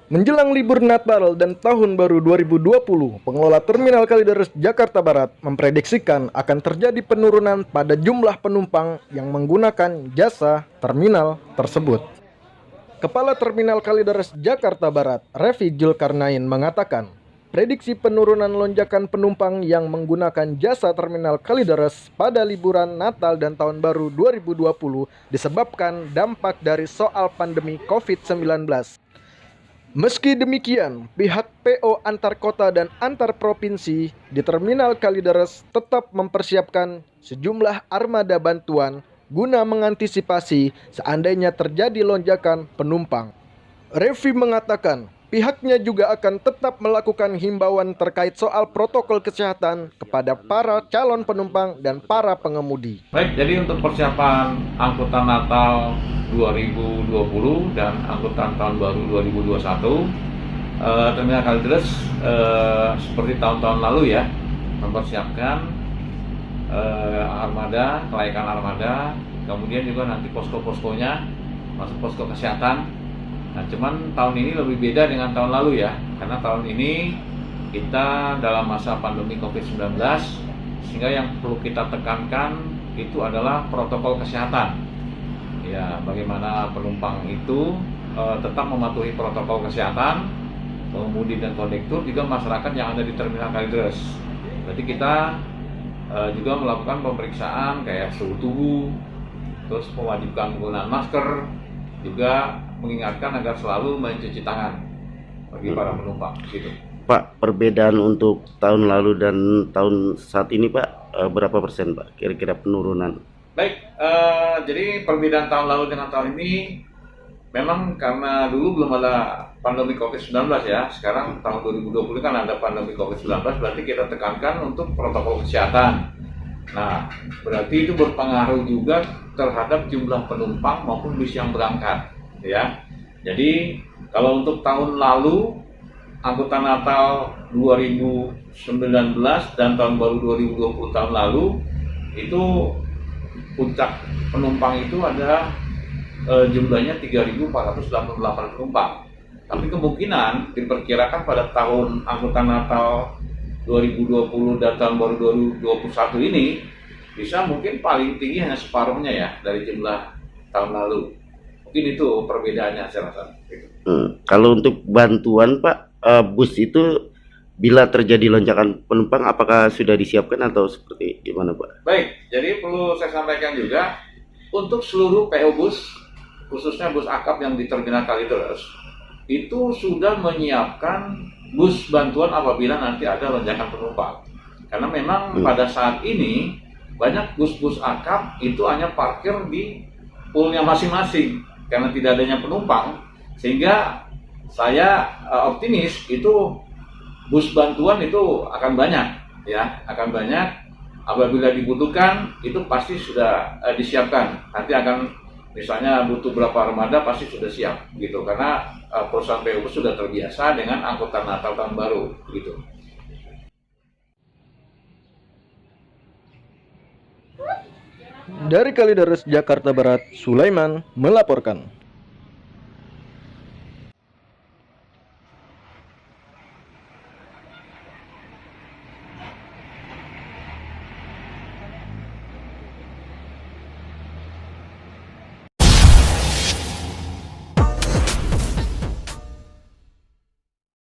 Menjelang libur Natal dan Tahun Baru 2020, pengelola Terminal Kalideres Jakarta Barat memprediksikan akan terjadi penurunan pada jumlah penumpang yang menggunakan jasa terminal tersebut. Kepala Terminal Kalideres Jakarta Barat, Revi Julkarnain mengatakan, prediksi penurunan lonjakan penumpang yang menggunakan jasa Terminal Kalideres pada liburan Natal dan Tahun Baru 2020 disebabkan dampak dari soal pandemi COVID-19. Meski demikian, pihak PO antar kota dan antar provinsi di Terminal Kalideres tetap mempersiapkan sejumlah armada bantuan guna mengantisipasi seandainya terjadi lonjakan penumpang. Revi mengatakan, pihaknya juga akan tetap melakukan himbauan terkait soal protokol kesehatan kepada para calon penumpang dan para pengemudi. Baik, jadi untuk persiapan angkutan Natal 2020 dan angkutan tahun baru 2021, Terminal Kalideres seperti tahun-tahun lalu ya, mempersiapkan armada, kelaikan armada, kemudian juga nanti posko-poskonya masuk posko kesehatan. Nah, cuman tahun ini lebih beda dengan tahun lalu ya, karena tahun ini kita dalam masa pandemi COVID-19, sehingga yang perlu kita tekankan itu adalah protokol kesehatan. Ya, bagaimana penumpang itu tetap mematuhi protokol kesehatan, pengemudi dan kondektur, juga masyarakat yang ada di Terminal Kalideres. Berarti kita juga melakukan pemeriksaan kayak suhu tubuh, terus mewajibkan penggunaan masker, juga mengingatkan agar selalu mencuci tangan bagi para penumpang. Gitu. Pak, perbedaan untuk tahun lalu dan tahun saat ini Pak, berapa persen Pak kira-kira penurunan? Baik, jadi perbedaan tahun lalu dengan tahun ini memang karena dulu belum ada pandemi COVID-19 ya. Sekarang tahun 2020 kan ada pandemi COVID-19, berarti kita tekankan untuk protokol kesehatan. Nah, berarti itu berpengaruh juga terhadap jumlah penumpang maupun bis yang berangkat ya. Jadi kalau untuk tahun lalu angkutan Natal 2019 dan tahun baru 2020 tahun lalu itu puncak penumpang itu ada jumlahnya 3.488 penumpang. Tapi kemungkinan diperkirakan pada tahun angkutan Natal 2020 dan tahun baru 2021 ini bisa mungkin paling tinggi hanya separuhnya ya dari jumlah tahun lalu. Mungkin itu perbedaannya saya rasa. Kalau untuk bantuan Pak, bus itu bila terjadi lonjakan penumpang apakah sudah disiapkan atau seperti gimana Pak? Baik, jadi perlu saya sampaikan juga untuk seluruh PO bus, khususnya bus akap yang di Terminal Kalideres, itu sudah menyiapkan bus bantuan apabila nanti ada lonjakan penumpang. Karena memang pada saat ini banyak bus-bus akap itu hanya parkir di poolnya masing-masing karena tidak adanya penumpang, sehingga saya optimis itu bus bantuan itu akan banyak ya, akan banyak. Apabila dibutuhkan itu pasti sudah disiapkan. Nanti akan misalnya butuh berapa armada pasti sudah siap gitu, karena perusahaan PO sudah terbiasa dengan angkutan Natal tahun baru gitu. Dari Kalideres Jakarta Barat, Sulaiman melaporkan.